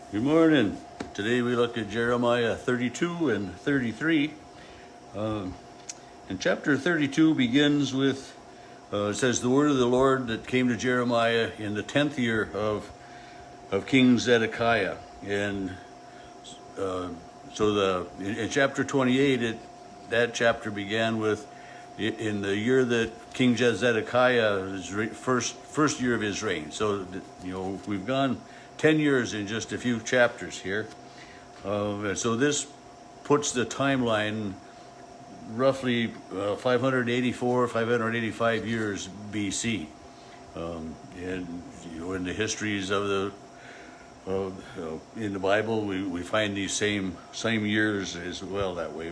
Good morning. Today we look at Jeremiah 32 and 33. And chapter 32 begins with, it says, the word of the Lord that came to Jeremiah in the 10th year of King Zedekiah. And in chapter 28, that chapter began with, in the year that King Zedekiah, first year of his reign. So, we've gone 10 years in just a few chapters here. So this puts the timeline roughly 584, 585 years BC. And in the histories of in the Bible, we find these same years as well that way.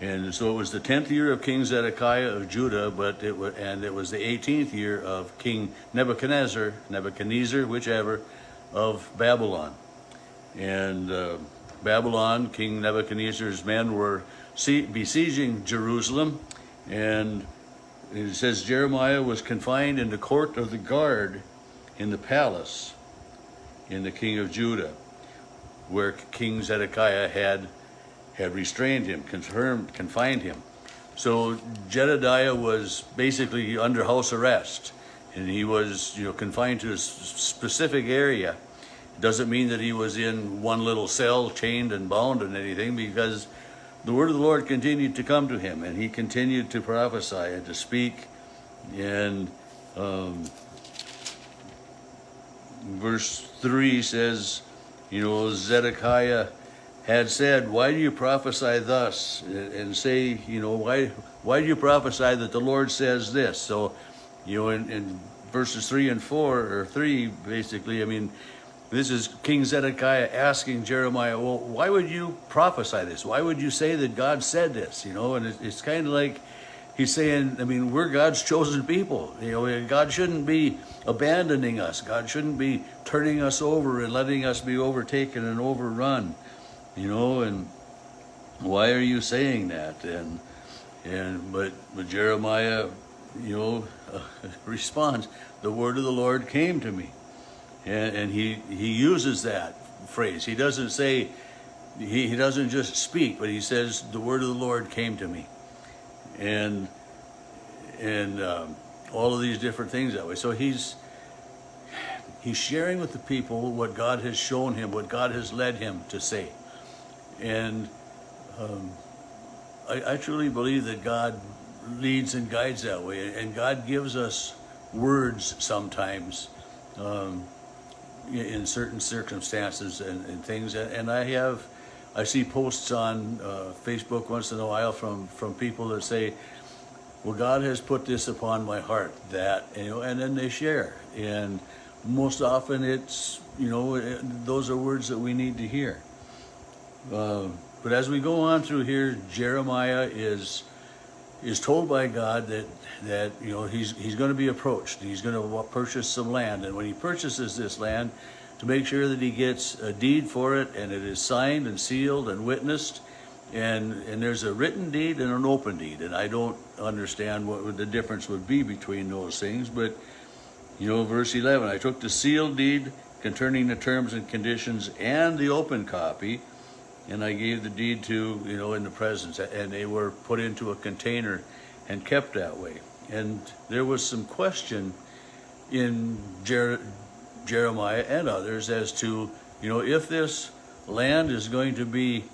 And so it was the 10th year of King Zedekiah of Judah, it was the 18th year of King Nebuchadnezzar, whichever, of Babylon. And Babylon, King Nebuchadnezzar's men were besieging Jerusalem, and it says Jeremiah was confined in the court of the guard in the palace in the king of Judah, where King Zedekiah had restrained him, confined him. So Jedediah was basically under house arrest, and he was, confined to a specific area. It doesn't mean that he was in one little cell, chained and bound and anything, because the word of the Lord continued to come to him, and he continued to prophesy and to speak. And verse 3 says, Zedekiah had said, "Why do you prophesy thus?" and say, why do you prophesy that the Lord says this? So, in verses 3 and 4, or 3, basically, this is King Zedekiah asking Jeremiah, well, why would you prophesy this? Why would you say that God said this? And it's kind of like he's saying, we're God's chosen people. God shouldn't be abandoning us. God shouldn't be turning us over and letting us be overtaken and overrun. And why are you saying that? But Jeremiah, responds, the word of the Lord came to me. And he uses that phrase. He doesn't say, he doesn't just speak, but he says, the word of the Lord came to me. And all of these different things that way. So he's sharing with the people what God has shown him, what God has led him to say. And I truly believe that God leads and guides that way, and God gives us words sometimes in certain circumstances and things. And I see posts on Facebook once in a while from people that say, well, God has put this upon my heart, and then they share. And most often it's, those are words that we need to hear. But as we go on through here, Jeremiah is told by God that he's going to be approached. He's going to purchase some land, and when he purchases this land, to make sure that he gets a deed for it, and it is signed and sealed and witnessed, and there's a written deed and an open deed, and I don't understand what the difference would be between those things. But verse 11, I took the sealed deed concerning the terms and conditions and the open copy, and I gave the deed to, in the presence, and they were put into a container and kept that way. And there was some question in Jeremiah and others as to, if this land is going to be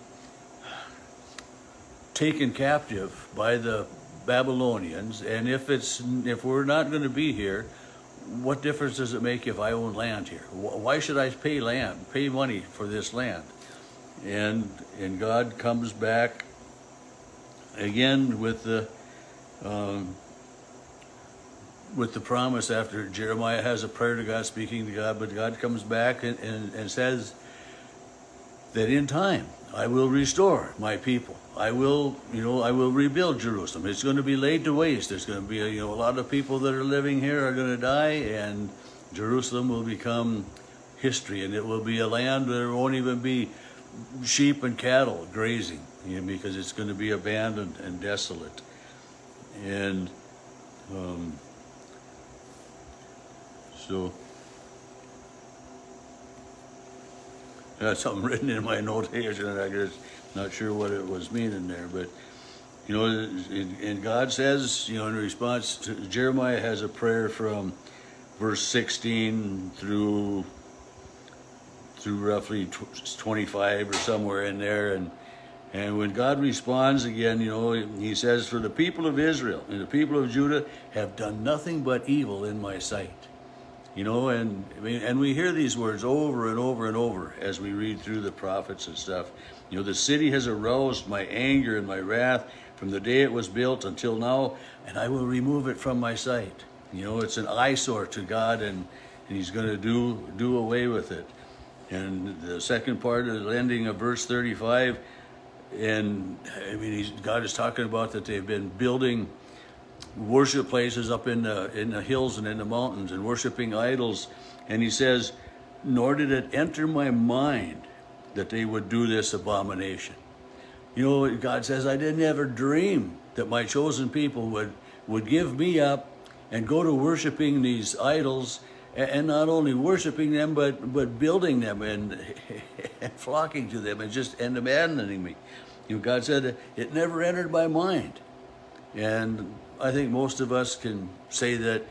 taken captive by the Babylonians, and if we're not going to be here, what difference does it make if I own land here? Why should I pay money for this land? And God comes back again with the promise after Jeremiah has a prayer to God, speaking to God, but God comes back and says that in time I will restore my people. I will rebuild Jerusalem. It's going to be laid to waste. There's going to be a lot of people that are living here are going to die, and Jerusalem will become history, and it will be a land where there won't even be sheep and cattle grazing, because it's going to be abandoned and desolate. And so got something written in my notation, and I guess not sure what it was meaning there, but you know, and God says, you know, in response to Jeremiah has a prayer from verse 16 through roughly 25 or somewhere in there, and when God responds again, you know, he says, "For the people of Israel and the people of Judah have done nothing but evil in my sight." You know, and I mean, and we hear these words over and over and over as we read through the prophets and stuff. You know, the city has aroused my anger and my wrath from the day it was built until now, and I will remove it from my sight. You know, it's an eyesore to God, and he's going to do away with it. And the second part of the ending of verse 35, and I mean, God is talking about that they've been building worship places up in the hills and in the mountains and worshiping idols. And he says, "Nor did it enter my mind that they would do this abomination." You know, God says, I didn't ever dream that my chosen people would give me up and go to worshiping these idols, and not only worshiping them, but building them and flocking to them and abandoning me. You know, God said, it never entered my mind. And I think most of us can say that,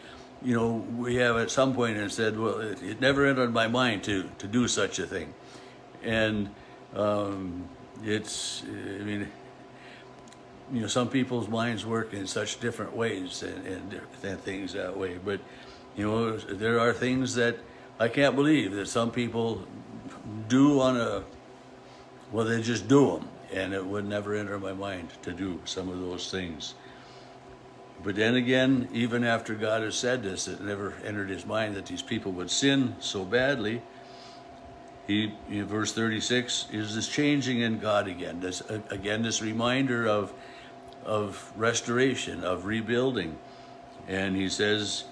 you know, we have at some point and said, well, it never entered my mind to do such a thing. And it's, I mean, you know, some people's minds work in such different ways and things that way. But, you know, there are things that I can't believe that some people do well, they just do them. And it would never enter my mind to do some of those things. But then again, even after God has said this, it never entered his mind that these people would sin so badly. In verse 36 is this changing in God again. This reminder of restoration, of rebuilding. And he says,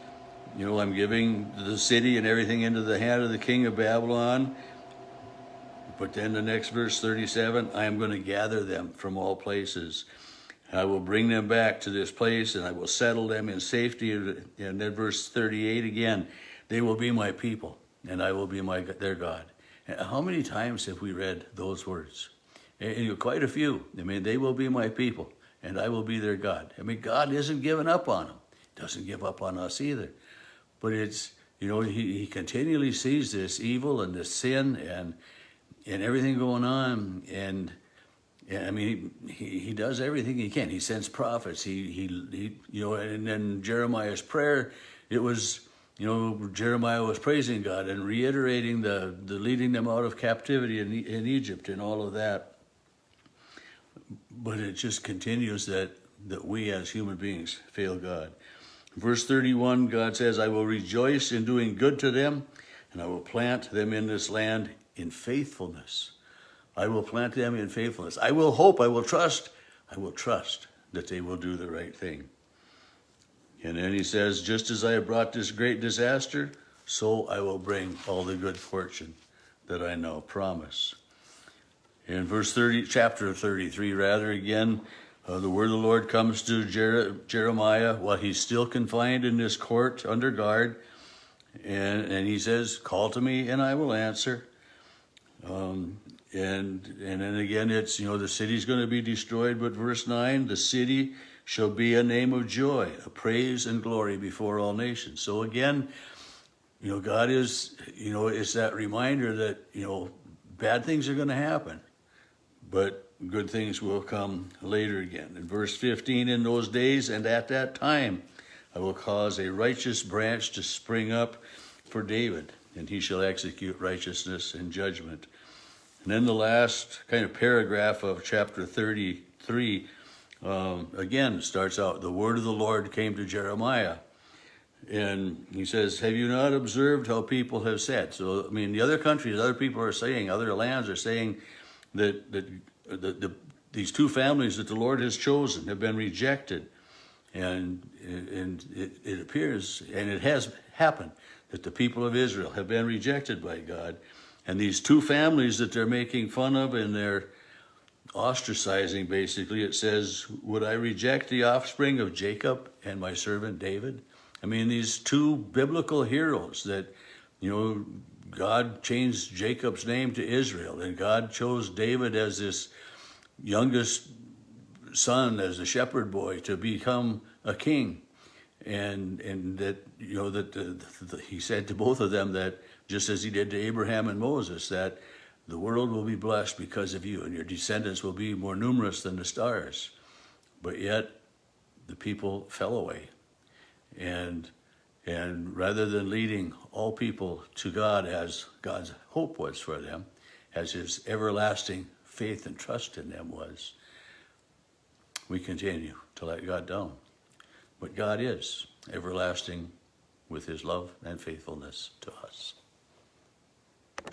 you know, I'm giving the city and everything into the hand of the king of Babylon. But then the next verse 37, I am going to gather them from all places. I will bring them back to this place, and I will settle them in safety. And then verse 38 again, they will be my people, and I will be their God. And how many times have we read those words? And quite a few. I mean, they will be my people, and I will be their God. I mean, God isn't giving up on them. Doesn't give up on us either. But it's, you know, he continually sees this evil and this sin and everything going on, and I mean, he does everything he can. He sends prophets. He you know, and then Jeremiah's prayer, it was, you know, Jeremiah was praising God and reiterating the leading them out of captivity in Egypt and all of that. But it just continues that we as human beings fail God. Verse 31, God says, I will rejoice in doing good to them, and I will plant them in this land in faithfulness. I will plant them in faithfulness. I will hope, I will trust that they will do the right thing. And then he says, just as I have brought this great disaster, so I will bring all the good fortune that I now promise. In chapter 33, again, the word of the Lord comes to Jeremiah while he's still confined in this court under guard. And he says, call to me and I will answer. And then again, it's, you know, the city's going to be destroyed. But verse 9, the city shall be a name of joy, a praise and glory before all nations. So again, you know, God is, you know, it's that reminder that, you know, bad things are going to happen, but good things will come later again. In verse 15, in those days and at that time, I will cause a righteous branch to spring up for David, and he shall execute righteousness and judgment. And then the last kind of paragraph of chapter 33, again, starts out, the word of the Lord came to Jeremiah. And he says, have you not observed how people have said? So, I mean, the other countries, other people are saying, other lands are saying that these two families that the Lord has chosen have been rejected. And it appears, and it has happened, that the people of Israel have been rejected by God. And these two families that they're making fun of and they're ostracizing, basically, it says, would I reject the offspring of Jacob and my servant David? I mean, these two biblical heroes that, you know, God changed Jacob's name to Israel, and God chose David as this youngest son, as a shepherd boy, to become a king. And that, you know, that he said to both of them that, just as he did to Abraham and Moses, that the world will be blessed because of you, and your descendants will be more numerous than the stars. But yet the people fell away. And rather than leading all people to God as God's hope was for them, as his everlasting faith and trust in them was, we continue to let God down. But God is everlasting with his love and faithfulness to us.